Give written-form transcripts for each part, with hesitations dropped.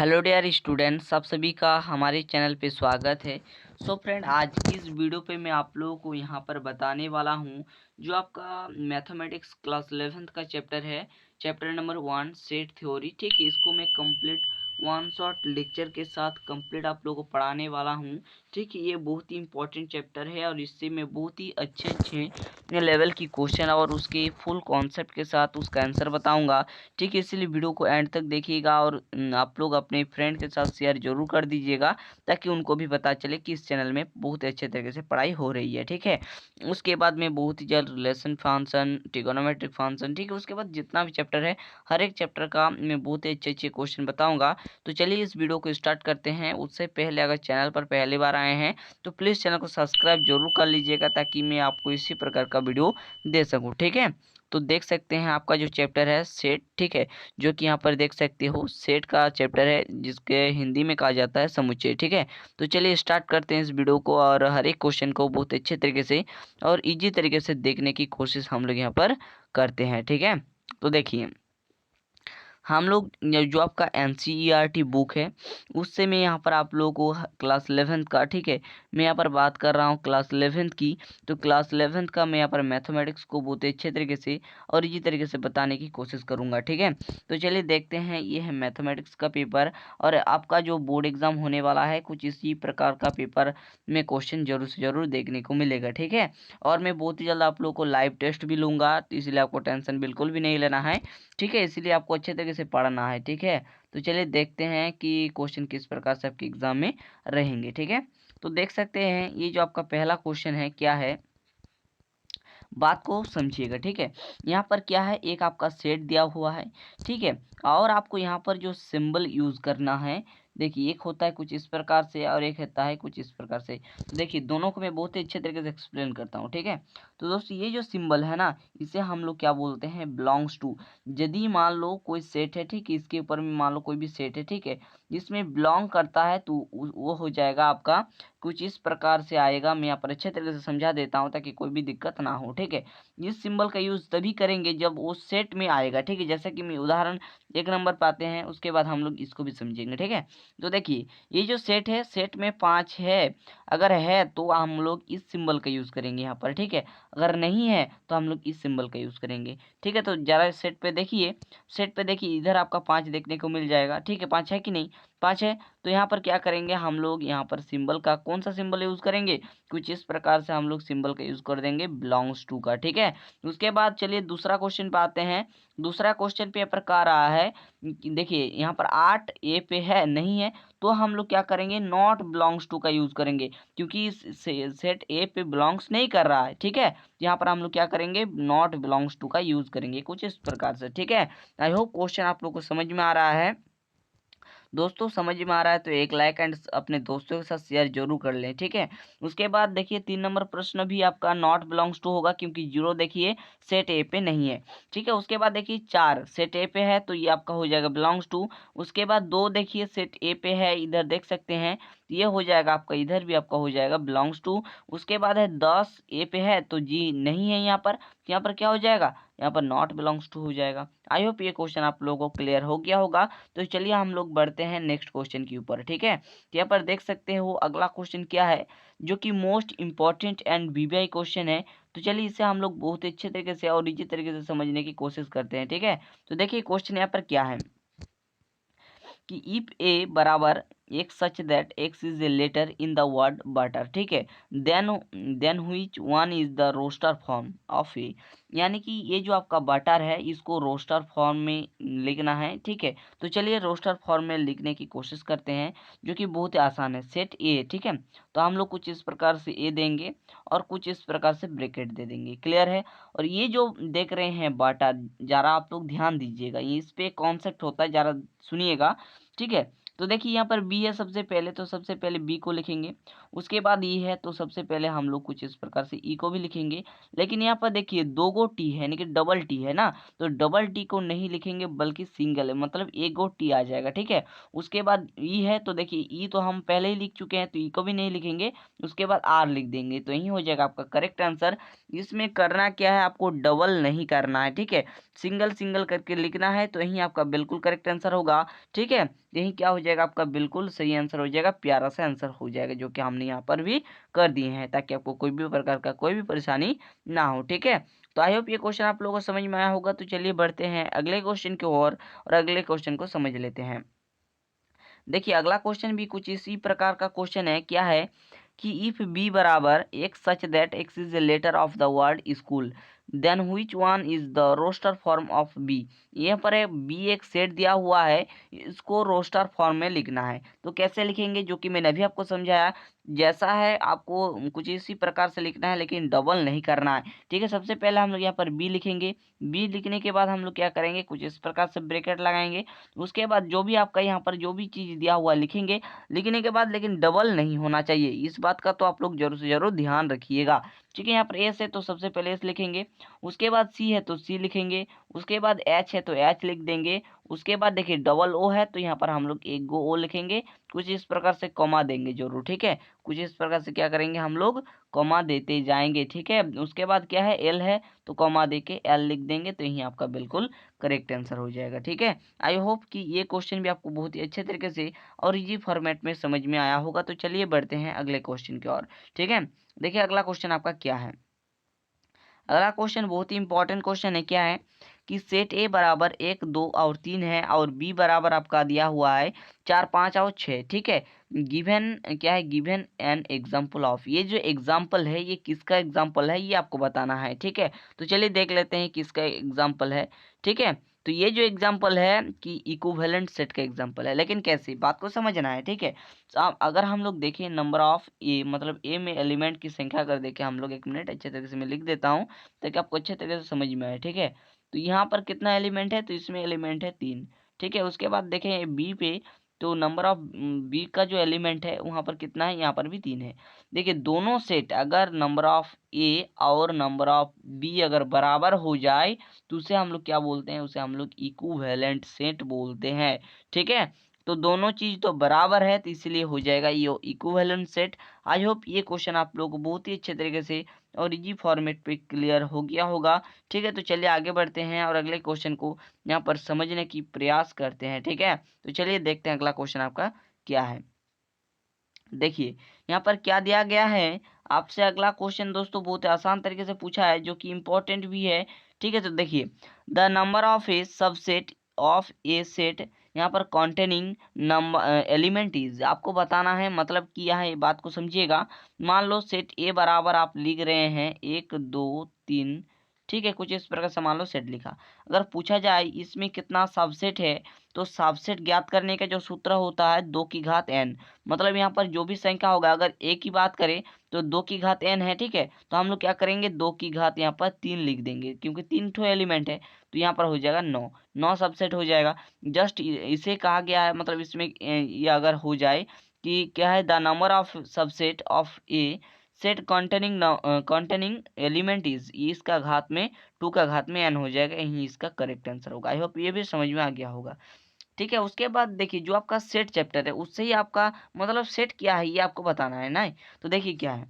Hello dear students, आप सभी का हमारे चैनल पे स्वागत है। सो फ्रेंड, आज की इस वीडियो पे मैं आप लोगों को यहाँ पर बताने वाला हूँ जो आपका मैथमेटिक्स क्लास 11th का चैप्टर है, चैप्टर नंबर 1 सेट थ्योरी। ठीक है, इसको मैं कंप्लीट वन शॉट लेक्चर के साथ कंप्लीट आप लोगों को पढ़ाने वाला हूँ। ठीक है, ये बहुत ही इंपॉर्टेंट चैप्टर है और इससे मैं बहुत ही अच्छे लेवल की क्वेश्चन और उसके फुल कॉन्सेप्ट के साथ उसका आंसर बताऊँगा। ठीक है, इसलिए वीडियो को एंड तक देखिएगा और आप लोग अपने फ्रेंड के साथ शेयर जरूर कर दीजिएगा ताकि उनको भी पता चले कि इस चैनल में बहुत अच्छे तरीके से पढ़ाई हो रही है। ठीक है, उसके बाद मैं बहुत ही जल्द रिलेशन फंक्शन, ट्रिगोनोमेट्रिक फंक्शन, ठीक है, उसके बाद जितना भी चैप्टर है हर एक चैप्टर का मैं बहुत ही अच्छे अच्छे क्वेश्चन बताऊंगा। तो चलिए इस वीडियो को स्टार्ट करते हैं। उससे पहले अगर चैनल पर पहली बार आए हैं तो प्लीज़ चैनल को सब्सक्राइब जरूर कर लीजिएगा ताकि मैं आपको इसी प्रकार का वीडियो दे सकूँ। ठीक है, तो देख सकते हैं आपका जो चैप्टर है सेट, ठीक है, जो कि यहाँ पर देख सकते हो सेट का चैप्टर है जिसके हिंदी में कहा जाता है समुच्चय। ठीक है, तो चलिए स्टार्ट करते हैं इस वीडियो को और हर एक क्वेश्चन को बहुत अच्छे तरीके से और इजी तरीके से देखने की कोशिश हम लोग यहाँ पर करते हैं। ठीक है, तो देखिए हम लोग जो आपका NCERT बुक है उससे मैं यहाँ पर आप लोगों को क्लास 11th का, ठीक है, मैं यहाँ पर बात कर रहा हूँ क्लास 11th की। तो क्लास 11th का मैं यहाँ पर मैथमेटिक्स को बहुत अच्छे तरीके से और इजी तरीके से बताने की कोशिश करूँगा। ठीक है, तो चलिए देखते हैं, ये है मैथमेटिक्स का पेपर और आपका जो बोर्ड एग्जाम होने वाला है कुछ इसी प्रकार का पेपर में क्वेश्चन जरूर से जरूर देखने को मिलेगा। ठीक है, और मैं बहुत ही जल्द आप लोग को लाइव टेस्ट भी लूँगा, तो इसलिए आपको टेंशन बिल्कुल भी नहीं लेना है। ठीक है, इसीलिए आपको अच्छे तरीके से पढ़ना है। ठीक है, तो चलिए देखते हैं कि क्वेश्चन किस प्रकार से आपके एग्जाम में रहेंगे। ठीक है, तो देख सकते हैं ये जो आपका पहला क्वेश्चन है क्या है, बात को समझिएगा। ठीक है, यहाँ पर क्या है, एक आपका सेट दिया हुआ है। ठीक है, और आपको यहाँ पर जो सिंबल यूज करना है, देखिए एक होता है कुछ इस प्रकार से और एक होता है कुछ इस प्रकार से। तो देखिए दोनों को मैं बहुत ही अच्छे तरीके से एक्सप्लेन करता हूँ। ठीक है, तो दोस्तों ये जो सिंबल है ना, इसे हम लोग क्या बोलते हैं, बिलोंग्स टू। यदि मान लो कोई सेट है, ठीक है, इसके ऊपर में मान लो कोई भी सेट है, ठीक है, जिसमें बिलोंग करता है तो वो हो जाएगा आपका कुछ इस प्रकार से आएगा। मैं यहाँ पर अच्छे तरीके से समझा देता हूँ ताकि कोई भी दिक्कत ना हो। ठीक है, इस सिंबल का यूज तभी करेंगे जब वो सेट में आएगा। ठीक है, जैसे कि मैं उदाहरण एक नंबर पाते हैं, उसके बाद हम लोग इसको भी समझेंगे। ठीक है, तो देखिए ये जो सेट है, सेट में 5 है, अगर है तो हम लोग इस सिंबल का यूज करेंगे यहाँ पर। ठीक है, अगर नहीं है तो हम लोग इस सिंबल का यूज करेंगे। ठीक है, तो जरा सेट पे देखिए, सेट पे देखिए इधर आपका 5 देखने को मिल जाएगा। ठीक है, 5 है कि नहीं, 5 है, तो यहाँ पर क्या करेंगे हम लोग, यहाँ पर सिंबल का कौन सा सिंबल यूज करेंगे, कुछ इस प्रकार से हम लोग सिंबल का यूज कर देंगे बिलोंग्स टू का। ठीक है, उसके बाद चलिए दूसरा क्वेश्चन पे आते हैं। दूसरा क्वेश्चन पे प्रकार रहा है कि देखिए यहाँ पर 8 ए पे है, नहीं है, तो हम लोग क्या करेंगे, नॉट बिलोंग्स टू का यूज करेंगे क्योंकि इस सेट ए पे बिलोंग्स नहीं कर रहा है। ठीक है, यहाँ पर हम लोग क्या करेंगे, नॉट बिलोंग्स टू का यूज करेंगे कुछ इस प्रकार से। ठीक है, आई होप क्वेश्चन आप लोग को समझ में आ रहा है। दोस्तों समझ में आ रहा है तो एक लाइक एंड अपने दोस्तों के साथ शेयर जरूर कर लें। ठीक है, उसके बाद देखिए 3 नंबर प्रश्न भी आपका नॉट बिलोंग्स टू होगा क्योंकि 0 देखिए सेट ए पे नहीं है। ठीक है, उसके बाद देखिए 4 सेट ए पे है तो ये आपका हो जाएगा बिलोंग्स टू। उसके बाद 2 देखिए सेट ए पे है, इधर देख सकते हैं, तो ये हो जाएगा आपका, इधर भी आपका हो जाएगा बिलोंग्स टू। उसके बाद है 10 ए पे है तो जी नहीं है यहाँ पर, तो यहाँ पर क्या हो जाएगा, यहाँ पर नॉट बिलोंग्स टू हो जाएगा। आई होप ये क्वेश्चन आप लोगों को क्लियर हो गया होगा। तो चलिए हम लोग बढ़ते हैं नेक्स्ट क्वेश्चन के ऊपर। ठीक है, तो यहाँ पर देख सकते हो अगला क्वेश्चन क्या है, जो कि most important and VVI question है। तो चलिए इसे हम लोग बहुत अच्छे तरीके से और इजी तरीके से समझने की कोशिश करते हैं। ठीक है, तो देखिए क्वेश्चन यहाँ पर क्या है कि इफ ए बराबर X such that X is a letter in the word butter, ठीक है, then which one is the roster form of A. यानी कि ये जो आपका बटर है इसको रोस्टर फॉर्म में लिखना है। ठीक है, तो चलिए रोस्टर फॉर्म में लिखने की कोशिश करते हैं जो कि बहुत ही आसान है। सेट ए, ठीक है, तो हम लोग कुछ इस प्रकार से ए देंगे और कुछ इस प्रकार से ब्रैकेट दे देंगे। क्लियर है, और ये जो देख रहे हैं बटर, जरा आप लोग ध्यान दीजिएगा, ये इस पे कॉन्सेप्ट होता है, जरा सुनिएगा। ठीक है, तो देखिए यहाँ पर बी है सबसे पहले, तो सबसे पहले बी को लिखेंगे। उसके बाद ई है तो सबसे पहले हम लोग कुछ इस प्रकार से ई को भी लिखेंगे। लेकिन यहाँ पर देखिए 2 गो टी है, यानी कि डबल टी है ना, तो डबल टी को नहीं लिखेंगे बल्कि सिंगल है, मतलब एक गो टी आ जाएगा। ठीक है, उसके बाद ई है तो देखिए ई तो हम पहले ही लिख चुके हैं तो ई को भी नहीं लिखेंगे, उसके बाद आर लिख देंगे, तो यही हो जाएगा आपका करेक्ट आंसर। इसमें करना क्या है, आपको डबल नहीं करना है। ठीक है, सिंगल सिंगल करके लिखना है, तो यही आपका बिल्कुल करेक्ट आंसर होगा। ठीक है, यही क्या हो जाएगा आपका बिल्कुल सही आंसर हो जाएगा, प्यारा सा आंसर हो जाएगा, जो कि हमने यहाँ पर भी कर दिए हैं ताकि आपको कोई भी प्रकार का कोई भी परेशानी ना हो। ठीक है, तो आई होप ये क्वेश्चन आप लोगों को समझ में आया होगा। तो चलिए बढ़ते हैं अगले क्वेश्चन की ओर और अगले क्वेश्चन को समझ लेते हैं। देखिए अगला क्वेश्चन भी कुछ इसी प्रकार का क्वेश्चन है। क्या है कि इफ बी बराबर X such that X is a letter of the word school then which one is the roster form of B. यहाँ पर है बी एक सेट दिया हुआ है, इसको रोस्टर फॉर्म में लिखना है। तो कैसे लिखेंगे, जो कि मैंने अभी आपको समझाया जैसा है, आपको कुछ इसी प्रकार से लिखना है लेकिन डबल नहीं करना है। ठीक है, सबसे पहले हम लोग यहाँ पर बी लिखेंगे। बी लिखने के बाद हम लोग क्या करेंगे, कुछ इस प्रकार से ब्रैकेट लगाएंगे। उसके बाद जो भी आपका यहाँ पर जो भी चीज़ दिया हुआ लिखेंगे, लिखने के बाद लेकिन डबल नहीं होना चाहिए, इस बात का तो आप लोग जरूर से जरूर ध्यान रखिएगा। ठीक है, यहाँ पर एस है तो सबसे पहले एस लिखेंगे, उसके बाद सी है तो सी लिखेंगे, उसके बाद एच है तो एच लिख देंगे, उसके बाद देखिए डबल ओ है तो यहाँ पर हम लोग एक गो ओ लिखेंगे, कुछ इस प्रकार से कॉमा देंगे जरूर। ठीक है, कुछ इस प्रकार से क्या करेंगे हम लोग, कॉमा देते जाएंगे। ठीक है, उसके बाद क्या है एल है तो कॉमा दे के एल लिख देंगे, तो यही आपका बिल्कुल करेक्ट आंसर हो जाएगा। ठीक है, आई होप कि ये क्वेश्चन भी आपको बहुत ही अच्छे तरीके से और इजी फॉर्मेट में समझ में आया होगा। तो चलिए बढ़ते हैं अगले क्वेश्चन की ओर। ठीक है, देखिए अगला क्वेश्चन आपका क्या है। अगला क्वेश्चन बहुत ही इंपॉर्टेंट क्वेश्चन है। क्या है कि सेट ए बराबर 1 2 और 3 है और बी बराबर आपका दिया हुआ है 4 5 और 6। ठीक है, गिवन क्या है, गिवन एन एग्जाम्पल ऑफ। ये जो एग्जाम्पल है ये किसका एग्जाम्पल है ये आपको बताना है। ठीक है, तो चलिए देख लेते हैं किसका एग्जाम्पल है। ठीक है, तो ये जो एग्जाम्पल है कि इक्विवेलेंट सेट का एग्जाम्पल है, लेकिन कैसे, बात को समझना है। ठीक है, तो अब अगर हम लोग देखें नंबर ऑफ ए, मतलब ए में एलिमेंट की संख्या अगर देखें हम लोग, एक मिनट अच्छे तरीके से मैं लिख देता हूँ ताकि आपको अच्छे तरीके से समझ में आए। ठीक है, तो यहाँ पर कितना एलिमेंट है, तो इसमें एलिमेंट है 3। ठीक है, उसके बाद देखें बी पे, तो नंबर ऑफ बी का जो एलिमेंट है वहाँ पर कितना है, यहाँ पर भी 3 है। देखिए दोनों सेट अगर नंबर ऑफ ए और नंबर ऑफ बी अगर बराबर हो जाए तो उसे हम लोग क्या बोलते हैं, उसे हम लोग इक्विवेलेंट सेट बोलते हैं। ठीक है, तो दोनों चीज तो बराबर है तो इसलिए हो जाएगा ये इक्विवेलेंट सेट। आई होप ये क्वेश्चन आप लोग को बहुत ही अच्छे तरीके से और इजी फॉर्मेट पे क्लियर हो गया होगा। ठीक है, तो चलिए आगे बढ़ते हैं और अगले क्वेश्चन को यहाँ पर समझने की प्रयास करते हैं। ठीक है, तो चलिए देखते हैं अगला क्वेश्चन आपका क्या है। देखिए यहाँ पर क्या दिया गया है आपसे। अगला क्वेश्चन दोस्तों बहुत आसान तरीके से पूछा है जो कि इम्पोर्टेंट भी है। ठीक है, तो देखिए the number of A subset of A set, यहाँ पर कॉन्टेनिंग नंबर एलिमेंट इज, आपको बताना है, मतलब कि यहाँ ये बात को समझिएगा। मान लो सेट ए बराबर आप लिख रहे हैं 1 2 3। ठीक है, कुछ इस प्रकार से मान लो सेट लिखा। अगर पूछा जाए इसमें कितना सबसेट है, तो सबसेट ज्ञात करने का जो सूत्र होता है 2 की घात n। मतलब यहाँ पर जो भी संख्या होगा, अगर a की बात करें तो 2 की घात n है। ठीक है, तो हम लोग क्या करेंगे, 2 की घात यहाँ पर 3 लिख देंगे क्योंकि 3 ठो एलिमेंट है, तो यहाँ पर हो जाएगा 9। 9 सबसेट हो जाएगा। जस्ट इसे कहा गया है, मतलब इसमें ये अगर हो जाए कि क्या है, the number of subset of A set containing element is, इसका घात में 2 का घात में n हो जाएगा, यही इसका करेक्ट आंसर होगा। आई होप ये भी समझ में आ गया होगा। ठीक है, उसके बाद देखिए जो आपका सेट चैप्टर है उससे ही आपका मतलब सेट क्या है ये आपको बताना है ना। तो देखिए क्या है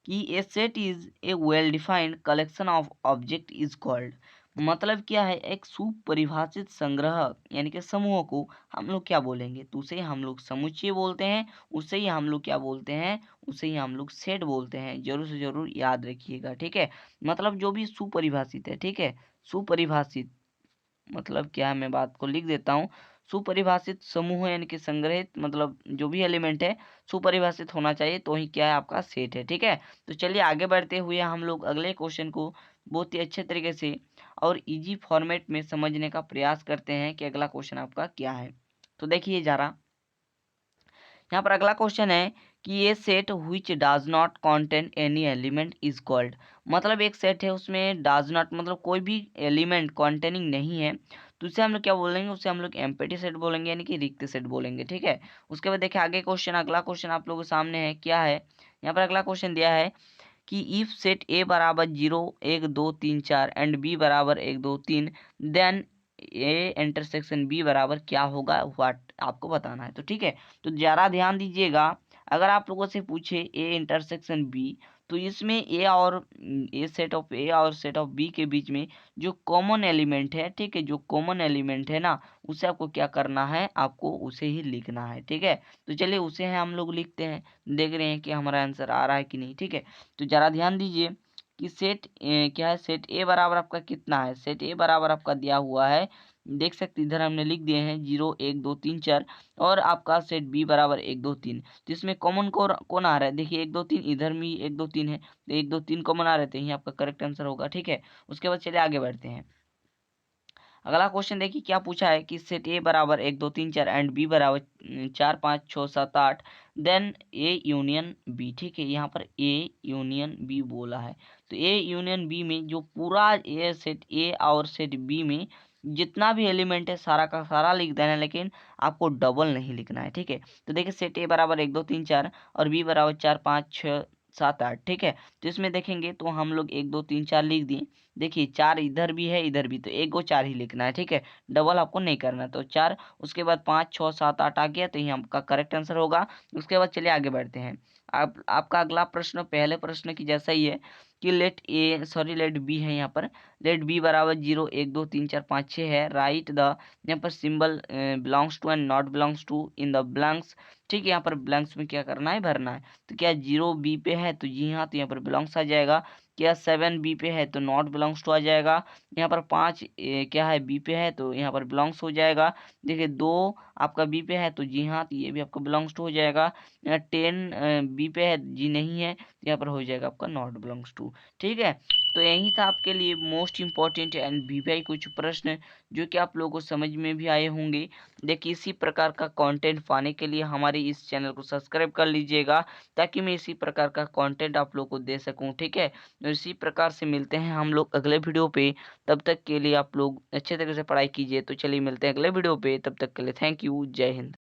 कि a set is a well defined collection of object is called, मतलब क्या है, एक सुपरिभाषित संग्रह यानी कि समूह को हम लोग क्या बोलेंगे, तो उसे हम लोग समुच्चय बोलते हैं, उसे ही हम लोग क्या बोलते हैं, उसे ही हम लोग सेट बोलते हैं। जरूर से जरूर याद रखिएगा। ठीक है, मतलब जो भी सुपरिभाषित है। ठीक है, सुपरिभाषित मतलब क्या है, मैं बात को लिख देता हूँ। सुपरिभाषित समूह यानी कि संग्रहित, मतलब जो भी एलिमेंट है सुपरिभाषित होना चाहिए, तो ही क्या है आपका सेट है। ठीक है, तो चलिए आगे बढ़ते हुए हम लोग अगले क्वेश्चन को बहुत ही अच्छे तरीके से और इजी फॉर्मेट में समझने का प्रयास करते हैं कि अगला क्वेश्चन आपका क्या है। तो देखिए जरा यहाँ पर अगला क्वेश्चन है कि ये set which does not contain any element is called, मतलब एक सेट है उसमें डाज नॉट मतलब कोई भी एलिमेंट कंटेनिंग नहीं है, तो उसे हम लोग क्या बोलेंगे, उसे हम लोग एम्प्टी सेट बोलेंगे यानी कि रिक्त सेट बोलेंगे। ठीक है, उसके बाद देखिए आगे क्वेश्चन, अगला क्वेश्चन आप लोगों के सामने है। क्या है यहाँ पर अगला क्वेश्चन दिया है कि इफ सेट ए बराबर 0 1 2 3 4 एंड बी बराबर 1 2 3 देन ए इंटरसेक्शन बी बराबर क्या होगा, व्हाट आपको बताना है। तो ठीक है, तो जरा ध्यान दीजिएगा, अगर आप लोगों से पूछे ए इंटरसेक्शन बी तो इसमें ए सेट ऑफ ए और सेट ऑफ बी के बीच में जो कॉमन एलिमेंट है, ठीक है, जो कॉमन एलिमेंट है ना, उसे आपको क्या करना है, आपको उसे ही लिखना है, ठीक है। तो चलिए उसे है हम लोग लिखते हैं, देख रहे हैं कि हमारा आंसर आ रहा है कि नहीं, ठीक है। तो जरा ध्यान दीजिए कि क्या है, सेट ए बराबर आपका कितना है, सेट ए बराबर आपका दिया हुआ है, देख सकते इधर हमने लिख दिए हैं 0 1 2 3 4, और आपका सेट बी बराबर 1 2 3। तो इसमें कॉमन कौन आ रहा है, देखिए 1 2 3, इधर भी 1 2 3 है, तो 1 2 3 कॉमन आ रहे थे, यही आपका करेक्ट आंसर होगा, ठीक है। उसके बाद चलिए आगे बढ़ते हैं। अगला क्वेश्चन देखिए क्या पूछा है कि सेट ए बराबर 1 2 3 4 एंड बी बराबर 4 5 6 7 8, देन ए यूनियन बी, ठीक है। यहाँ पर ए यूनियन बी बोला है, तो ए यूनियन बी में जो पूरा ए सेट ए और सेट बी में जितना भी एलिमेंट है सारा का सारा लिख देना है, लेकिन आपको डबल नहीं लिखना है, ठीक है। तो देखिए सेट ए बराबर 1 2 3 4 और बी बराबर 4 5 6 7 8, ठीक है। तो इसमें देखेंगे तो हम लोग 1 2 3 4 लिख दिए, देखिए 4 इधर भी है इधर भी, तो एक को 4 ही लिखना है, ठीक है, डबल आपको नहीं करना है। तो 4, उसके बाद 5 6 7 8 आ गया, तो ये आपका करेक्ट आंसर होगा। उसके बाद चलिए आगे बढ़ते हैं। आपका अगला प्रश्न पहले प्रश्न की जैसा ही है कि लेट बी है, यहाँ पर लेट बी बराबर 0 1 2 3 4 5 6 है, राइट द, यहाँ पर symbol belongs to and not belongs to in the blanks, ठीक है। यहाँ पर ब्लैंक्स में क्या करना है, भरना है। तो क्या 0 बी पे है, तो जी हाँ, तो यहाँ पर बिलोंग्स आ जाएगा। क्या 7 बी पे है, तो नॉट बिलोंग्स टू आ जाएगा। यहाँ पर 5 क्या है, बी पे है, तो यहाँ पर बिलोंग्स हो जाएगा। देखिए 2 आपका बी पे है, तो जी हाँ, तो ये भी आपका बिलोंग्स टू हो जाएगा। 10 बी पे है, जी नहीं है, तो यहाँ पर हो जाएगा आपका नॉट बिलोंग्स टू, ठीक है। तो यही था आपके लिए मोस्ट इंपॉर्टेंट एंड वीवीआई कुछ प्रश्न जो कि आप लोगों को समझ में भी आए होंगे। देखिए इसी प्रकार का कंटेंट पाने के लिए हमारे इस चैनल को सब्सक्राइब कर लीजिएगा, ताकि मैं इसी प्रकार का कंटेंट आप लोगों को दे सकूं, ठीक है। तो इसी प्रकार से मिलते हैं हम लोग अगले वीडियो पे, तब तक के लिए आप लोग अच्छे तरीके से पढ़ाई कीजिए। तो चलिए मिलते हैं अगले वीडियो पे, तब तक के लिए थैंक यू, जय हिंद।